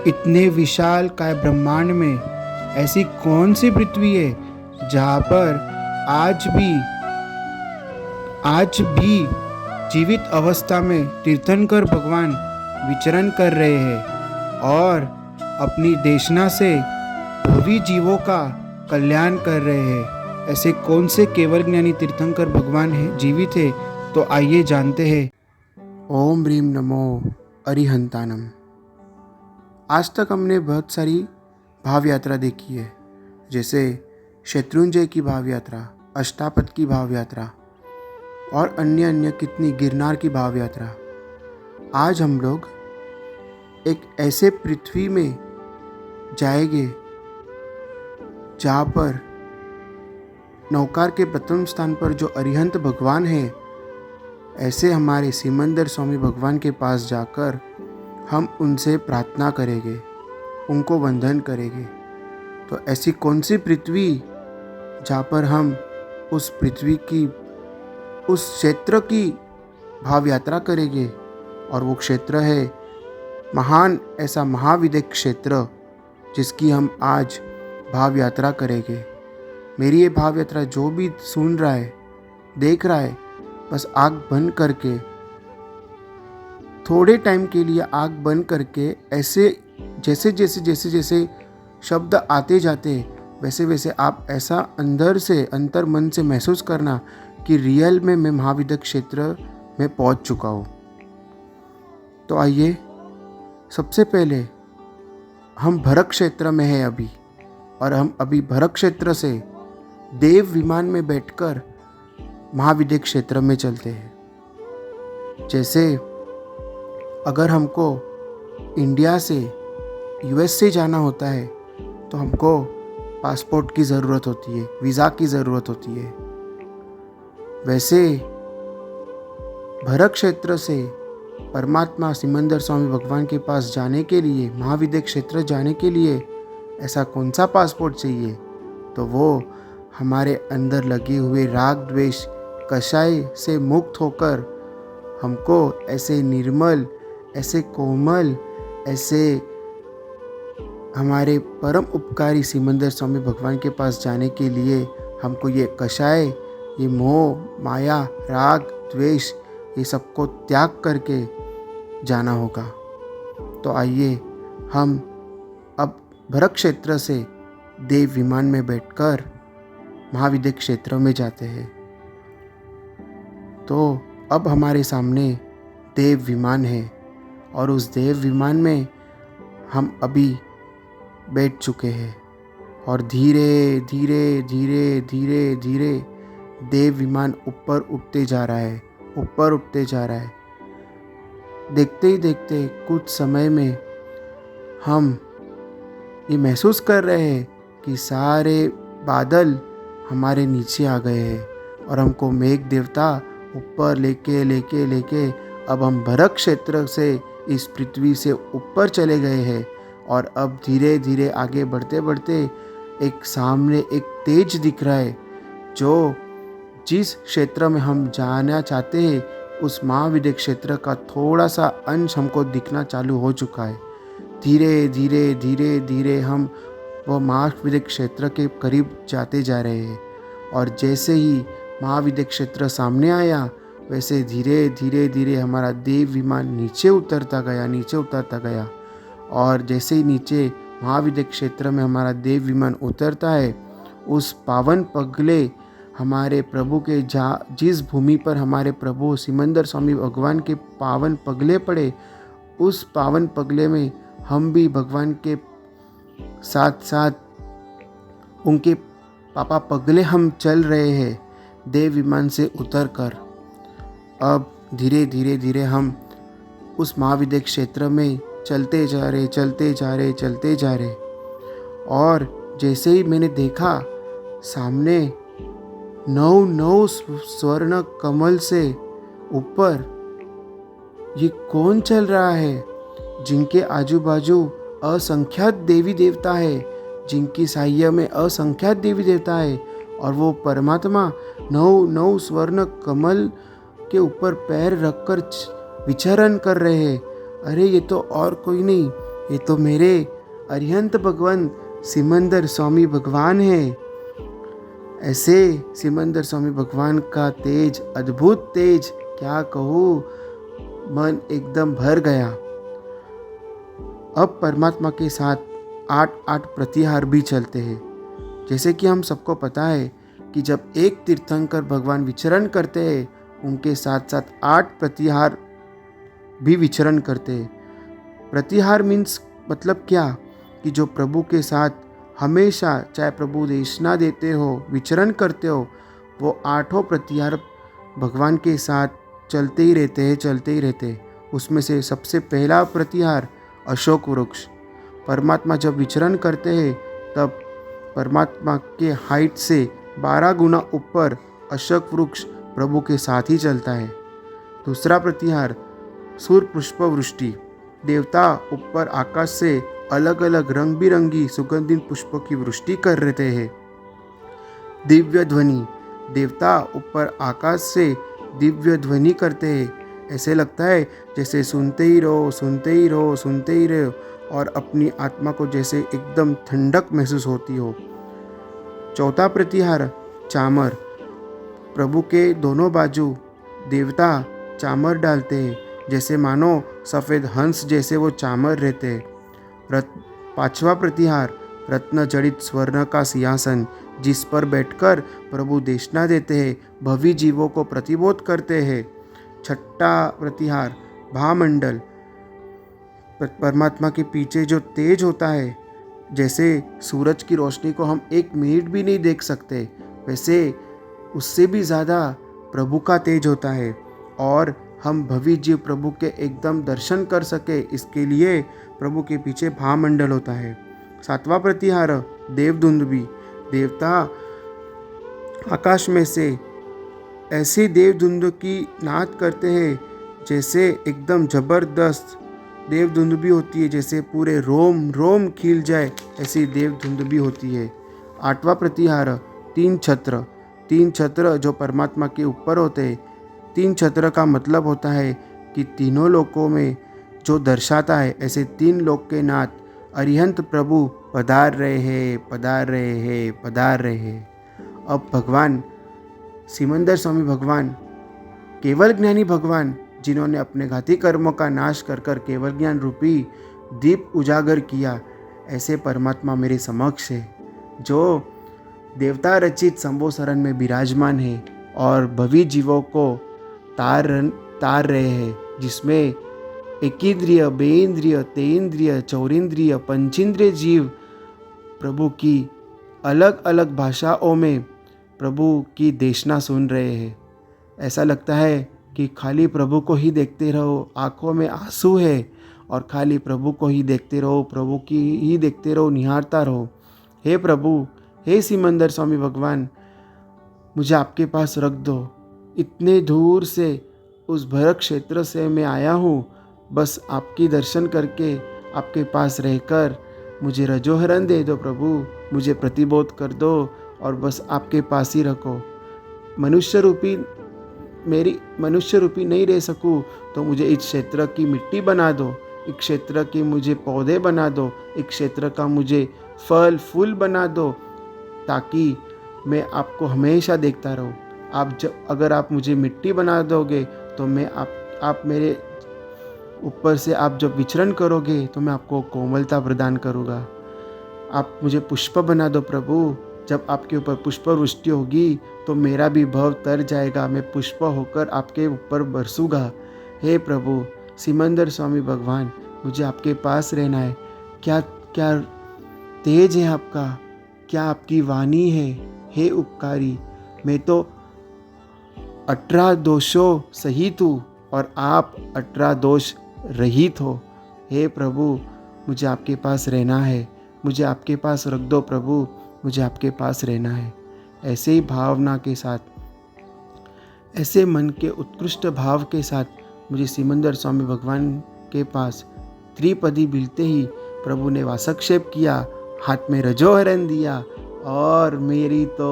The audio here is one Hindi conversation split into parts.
इतने विशाल काय ब्रह्मांड में ऐसी कौन सी पृथ्वी है जहाँ पर आज भी जीवित अवस्था में तीर्थंकर भगवान विचरण कर रहे हैं और अपनी देशना से भूवी जीवों का कल्याण कर रहे हैं। ऐसे कौन से केवल ज्ञानी तीर्थंकर भगवान है जीवित है? तो आइए जानते हैं। ओम ह्रीम नमो अरिहंतानम। आज तक हमने बहुत सारी भाव यात्रा देखी है, जैसे शत्रुंजय की भाव यात्रा, अष्टापद की भाव यात्रा और अन्य अन्य कितनी गिरनार की भाव यात्रा। आज हम लोग एक ऐसे पृथ्वी में जाएंगे जहाँ पर नौकार के प्रथम स्थान पर जो अरिहंत भगवान है, ऐसे हमारे सिमंदर स्वामी भगवान के पास जाकर हम उनसे प्रार्थना करेंगे, उनको वंदन करेंगे। तो ऐसी कौन सी पृथ्वी जहाँ पर हम उस पृथ्वी की, उस क्षेत्र की भाव यात्रा करेंगे, और वो क्षेत्र है महान ऐसा महाविद्य क्षेत्र जिसकी हम आज भाव यात्रा करेंगे। मेरी ये भाव यात्रा जो भी सुन रहा है, देख रहा है, बस आँख बंद करके थोड़े टाइम के लिए आँख बंद करके ऐसे जैसे जैसे जैसे जैसे शब्द आते जाते वैसे वैसे आप ऐसा अंदर से, अंतर मन से महसूस करना कि रियल में मैं महाविद्य क्षेत्र में पहुंच चुका हूँ। तो आइए, सबसे पहले हम भरत क्षेत्र में हैं अभी, और हम अभी भरत क्षेत्र से देव विमान में बैठकर महाविद्य क्षेत्र में चलते हैं। जैसे अगर हमको इंडिया से यूएस से जाना होता है तो हमको पासपोर्ट की ज़रूरत होती है, वीज़ा की ज़रूरत होती है, वैसे भरत क्षेत्र से परमात्मा सिमंदर स्वामी भगवान के पास जाने के लिए, महाविद्य क्षेत्र जाने के लिए ऐसा कौन सा पासपोर्ट चाहिए? तो वो हमारे अंदर लगे हुए राग द्वेष कषाय से मुक्त होकर हमको ऐसे निर्मल, ऐसे कोमल, ऐसे हमारे परम उपकारी सिमंदर स्वामी भगवान के पास जाने के लिए हमको ये कषाय, ये मोह, माया, राग, द्वेष, ये सबको त्याग करके जाना होगा। तो आइए हम अब भरत क्षेत्र से देव विमान में बैठकर महाविद्य क्षेत्र में जाते हैं। तो अब हमारे सामने देव विमान है और उस देव विमान में हम अभी बैठ चुके हैं, और धीरे धीरे धीरे धीरे धीरे देव विमान ऊपर उठते जा रहा है, ऊपर उठते जा रहा है। देखते ही देखते कुछ समय में हम ये महसूस कर रहे हैं कि सारे बादल हमारे नीचे आ गए हैं और हमको मेघ देवता ऊपर लेके लेके लेके अब हम भरत क्षेत्र से इस पृथ्वी से ऊपर चले गए हैं। और अब धीरे धीरे आगे बढ़ते बढ़ते एक सामने एक तेज दिख रहा है, जो जिस क्षेत्र में हम जाना चाहते हैं उस महाविद्य क्षेत्र का थोड़ा सा अंश हमको दिखना चालू हो चुका है। धीरे धीरे धीरे धीरे हम वो महाविद्य क्षेत्र के करीब जाते जा रहे हैं, और जैसे ही महाविद्य क्षेत्र सामने आया वैसे धीरे धीरे धीरे हमारा देव विमान नीचे उतरता गया। और जैसे ही नीचे महाविद्य क्षेत्र में हमारा देव विमान उतरता है, उस पावन पगले हमारे प्रभु के जिस भूमि पर हमारे प्रभु सिमंदर स्वामी भगवान के पावन पगले पड़े, उस पावन पगले में हम भी भगवान के साथ साथ उनके पापा पगले हम चल रहे हैं देव विमान से उतरकर। अब धीरे धीरे धीरे हम उस महाविद्य क्षेत्र में चलते जा रहे। और जैसे ही मैंने देखा सामने 9 स्वर्ण कमल से ऊपर ये कौन चल रहा है, जिनके आजू बाजू असंख्यात देवी देवता है, जिनकी सहाय्य में असंख्यात देवी देवता है, और वो परमात्मा 9 स्वर्ण कमल के ऊपर पैर रखकर विचरण कर रहे हैं। अरे ये तो और कोई नहीं, ये तो मेरे अरिहंत भगवान सिमंदर स्वामी भगवान है। ऐसे सिमंदर स्वामी भगवान का तेज, अद्भुत तेज, क्या कहूँ, मन एकदम भर गया। अब परमात्मा के साथ 8-8 प्रतिहार भी चलते हैं। जैसे कि हम सबको पता है कि जब एक तीर्थंकर भगवान विचरण करते हैं, उनके साथ साथ 8 प्रतिहार भी विचरण करते हैं। प्रतिहार मीन्स मतलब क्या, कि जो प्रभु के साथ हमेशा, चाहे प्रभु देशना देते हो, विचरण करते हो, वो 8 प्रतिहार भगवान के साथ चलते ही रहते हैं। उसमें से सबसे पहला प्रतिहार अशोक वृक्ष। परमात्मा जब विचरण करते हैं तब परमात्मा के हाइट से 12 गुना ऊपर अशोक वृक्ष प्रभु के साथ ही चलता है। दूसरा प्रतिहार सूर्य पुष्प वृष्टि। देवता ऊपर आकाश से अलग अलग रंग बिरंगी सुगंधित पुष्पों की वृष्टि कर रहे हैं। दिव्य ध्वनि। देवता ऊपर आकाश से दिव्य ध्वनि करते हैं। ऐसे लगता है जैसे सुनते ही रहो और अपनी आत्मा को जैसे एकदम ठंडक महसूस होती हो। चौथा प्रतिहार चामर। प्रभु के दोनों बाजू देवता चामर डालते हैं, जैसे मानो सफ़ेद हंस जैसे वो चामर रहते हैं। पांचवा प्रतिहार रत्न जड़ित स्वर्ण का सिंहासन, जिस पर बैठकर प्रभु देशना देते हैं, भवी जीवों को प्रतिबोध करते हैं। छठा प्रतिहार भामंडल। परमात्मा के पीछे जो तेज होता है, जैसे सूरज की रोशनी को हम 1 मिनट भी नहीं देख सकते, वैसे उससे भी ज़्यादा प्रभु का तेज होता है, और हम भवी जीव प्रभु के एकदम दर्शन कर सके, इसके लिए प्रभु के पीछे भामंडल होता है। सातवां प्रतिहार देवदुंदुभी। देवता आकाश में से ऐसी देवदुंदु की नाद करते हैं, जैसे एकदम जबरदस्त देवदुंदुभी होती है, जैसे पूरे रोम रोम खिल जाए, ऐसी देवदुंदुभी होती है। आठवां प्रतिहार 3 छत्र। 3 छत्र जो परमात्मा के ऊपर होते हैं। 3 छत्र का मतलब होता है कि तीनों लोकों में जो दर्शाता है, ऐसे 3 लोक के नाथ अरिहंत प्रभु पधार रहे हैं। अब भगवान सिमंदर स्वामी भगवान, केवल ज्ञानी भगवान, जिन्होंने अपने घाती कर्मों का नाश कर कर केवल ज्ञान रूपी दीप उजागर किया, ऐसे परमात्मा मेरे समक्ष है, जो देवता रचित संबोसरन में विराजमान है और भवी जीवों को तार रहे हैं, जिसमें एकींद्रिय, बेइंद्रिय, तेइंद्रिय, चौरिंद्रिय, पंचेंद्रिय जीव प्रभु की अलग अलग भाषाओं में प्रभु की देशना सुन रहे हैं। ऐसा लगता है कि खाली प्रभु को ही देखते रहो, आंखों में आंसू है, और खाली प्रभु को ही देखते रहो, प्रभु की ही देखते रहो, निहारता रहो। हे प्रभु, हे सिमंदर स्वामी भगवान, मुझे आपके पास रख दो। इतने दूर से उस भरत क्षेत्र से मैं आया हूँ, बस आपकी दर्शन करके, आपके पास रहकर मुझे रजोहरण दे दो प्रभु, मुझे प्रतिबोध कर दो और बस आपके पास ही रखो। मनुष्य रूपी नहीं रह सकूँ तो मुझे इस क्षेत्र की मिट्टी बना दो, इस क्षेत्र के मुझे पौधे बना दो, इस क्षेत्र का मुझे फल फूल बना दो, ताकि मैं आपको हमेशा देखता रहूँ। अगर आप मुझे मिट्टी बना दोगे तो मैं आप मेरे ऊपर से आप जब विचरण करोगे तो मैं आपको कोमलता प्रदान करूँगा। आप मुझे पुष्प बना दो प्रभु, जब आपके ऊपर पुष्प वृष्टि होगी तो मेरा भी भव तर जाएगा, मैं पुष्प होकर आपके ऊपर बरसूँगा। हे प्रभु सिमंदर स्वामी भगवान, मुझे आपके पास रहना है। क्या क्या तेज है आपका, क्या आपकी वाणी है, हे उपकारी। मैं तो 18 दोषों सहित हूँ और आप 18 दोष रहित हो। हे प्रभु, मुझे आपके पास रहना है, मुझे आपके पास रख दो प्रभु, मुझे आपके पास रहना है। ऐसे ही भावना के साथ, ऐसे मन के उत्कृष्ट भाव के साथ मुझे सिमंदर स्वामी भगवान के पास त्रिपदी मिलते ही प्रभु ने वासक्षेप किया, हाथ में रजोहरण दिया और मेरी तो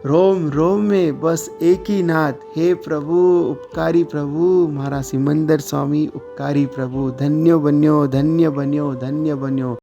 रोम रोम में बस एक ही नाथ, हे प्रभु उपकारी प्रभु मारा सिमंदर स्वामी उपकारी प्रभु, धन्य बन्यो धन्य बन्यो धन्य बन्यो।